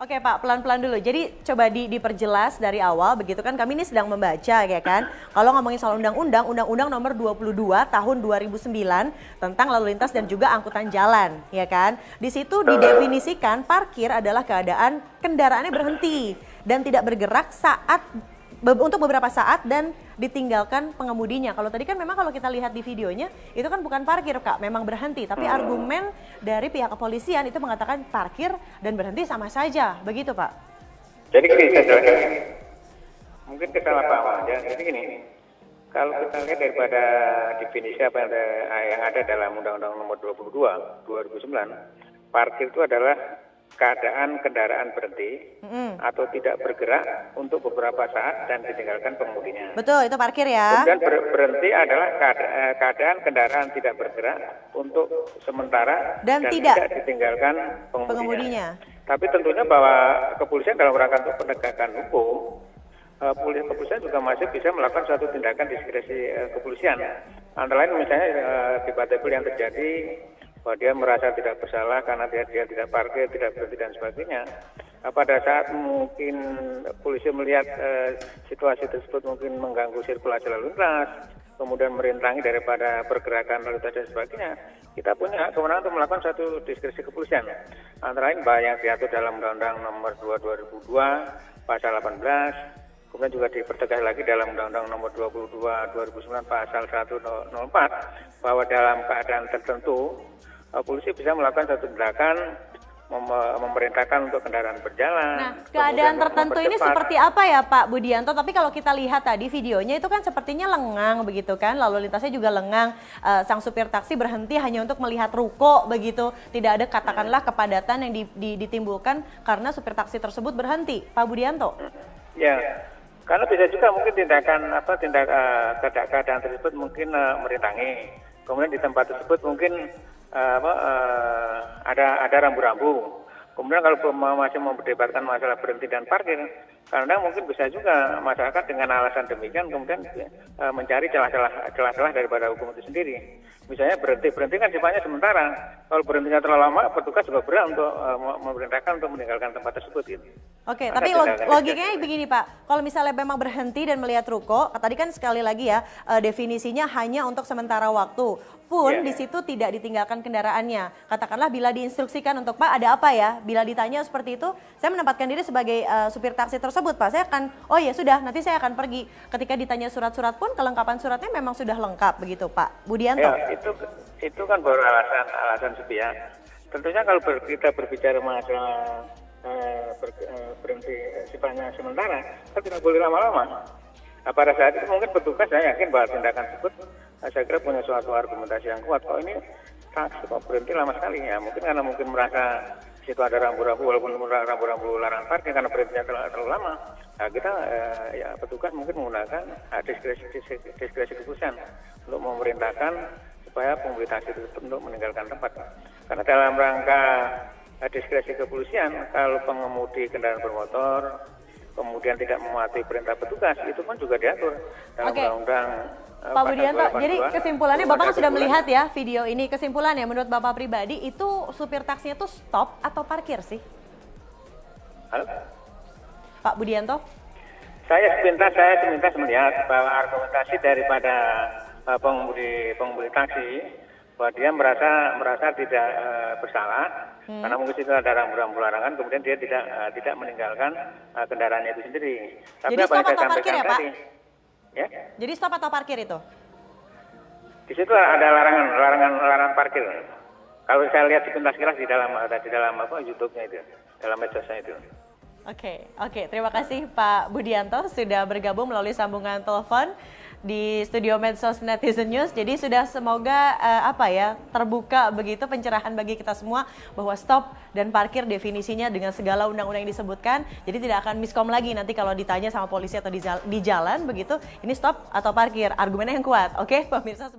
Oke Pak, pelan-pelan dulu. Jadi coba diperjelas dari awal, begitu kan kami ini sedang membaca ya kan. Kalau ngomongin soal undang-undang nomor 22 tahun 2009 tentang lalu lintas dan juga angkutan jalan, ya kan. Di situ didefinisikan parkir adalah keadaan kendaraannya berhenti dan tidak bergerak untuk beberapa saat dan ditinggalkan pengemudinya. Kalau tadi kan memang kalau kita lihat di videonya itu kan bukan parkir Kak, memang berhenti. Tapi argumen dari pihak kepolisian itu mengatakan parkir dan berhenti sama saja, begitu Pak? Jadi gini, saya jelaskan. Mungkin kesalahpahaman aja. Jadi gini, kalau kita lihat daripada definisi apa yang ada dalam Undang-Undang Nomor 22 2009, parkir itu adalah keadaan kendaraan berhenti atau tidak bergerak untuk beberapa saat dan ditinggalkan pengemudinya. Betul, itu parkir ya. Kemudian berhenti adalah keadaan kendaraan tidak bergerak untuk sementara dan tidak ditinggalkan pengemudinya. Tapi tentunya bahwa kepolisian dalam rangka untuk penegakan hukum, kepolisian juga masih bisa melakukan suatu tindakan diskresi kepolisian. Antara lain misalnya debatable yang terjadi bahwa dia merasa tidak bersalah karena dia tidak parkir, tidak berhenti dan sebagainya. Pada saat mungkin polisi melihat situasi tersebut mungkin mengganggu sirkulasi lalu lintas, kemudian merintangi daripada pergerakan lalu lintas dan sebagainya, kita punya kewenangan untuk melakukan suatu diskresi kepolisian. Antara lain bahwa yang diatur dalam Undang-Undang Nomor 2 2002 Pasal 18, kemudian juga dipertegas lagi dalam Undang-Undang Nomor 22 2009 Pasal 104 bahwa dalam keadaan tertentu polisi bisa melakukan satu tindakan memerintahkan untuk kendaraan berjalan. Nah, keadaan tertentu ini seperti apa ya Pak Budianto? Tapi kalau kita lihat tadi videonya itu kan sepertinya lengang begitu kan, lalu lintasnya juga lengang. Sang supir taksi berhenti hanya untuk melihat ruko begitu. Tidak ada katakanlah kepadatan yang ditimbulkan karena supir taksi tersebut berhenti. Pak Budianto? Ya, karena bisa juga mungkin keadaan tersebut mungkin merintangi. Kemudian di tempat tersebut mungkin ada rambu-rambu. Kemudian kalau masih memperdebatkan masalah berhenti dan parkir, karena mungkin bisa juga masyarakat dengan alasan demikian kemudian mencari celah-celah daripada hukum itu sendiri. Misalnya berhenti kan sifatnya sementara. Kalau berhentinya terlalu lama, petugas juga berat untuk memerintahkan untuk meninggalkan tempat tersebut. Gitu. Oke, tapi logikanya begini Pak, kalau misalnya memang berhenti dan melihat ruko, tadi kan sekali lagi ya definisinya hanya untuk sementara waktu. Pun di situ tidak ditinggalkan kendaraannya. Katakanlah bila diinstruksikan untuk Pak ada apa ya, bila ditanya seperti itu, saya menempatkan diri sebagai supir taksi tersebut Pak, saya akan, oh ya sudah nanti saya akan pergi. Ketika ditanya surat-surat pun kelengkapan suratnya memang sudah lengkap begitu Pak Budianto. Ya, itu kan baru alasan sepihak. Tentunya kalau kita berbicara masalah berhenti sifatnya sementara, kita tidak boleh lama-lama. Pada saat itu mungkin petugas saya yakin bahwa tindakan tersebut saya kira punya suatu argumentasi yang kuat. Kok ini taksi kok berhenti lama sekali ya? Mungkin karena merasa situ ada rambu-rambu, walaupun rambu-rambu larangan parkir karena berhentinya terlalu lama. Nah, kita petugas mungkin menggunakan diskresi kepolisian untuk memerintahkan supaya pengemudi taksi tersebut untuk meninggalkan tempat. Karena dalam rangka diskresi kepolisian, kalau pengemudi kendaraan bermotor kemudian tidak mematuhi perintah petugas, itu pun juga diatur dalam Undang-Undang Pak Budianto, jadi kesimpulannya Bapak kan sudah melihat ya video ini. Kesimpulannya menurut Bapak pribadi itu supir taksinya itu stop atau parkir sih? Halo? Pak Budianto? Saya sepintas melihat bahwa argumentasi daripada pengemudi taksi bahwa dia merasa tidak bersalah karena mungkin itu ada rambu-rambu larangan, kemudian dia tidak meninggalkan kendaraannya itu sendiri. Tapi jadi apa yang stop saya atau parkir ya Pak? Ya? Jadi stop atau parkir itu? Di situ ada larangan parkir. Kalau saya lihat sepintas kilas di dalam YouTube-nya itu, dalam medsosnya itu. Oke, terima kasih Pak Budianto sudah bergabung melalui sambungan telepon di studio Medsos Netizen News. Jadi sudah semoga terbuka begitu pencerahan bagi kita semua bahwa stop dan parkir definisinya dengan segala undang-undang yang disebutkan. Jadi tidak akan miskom lagi nanti kalau ditanya sama polisi atau di jalan begitu, ini stop atau parkir, argumennya yang kuat. Oke, pemirsa.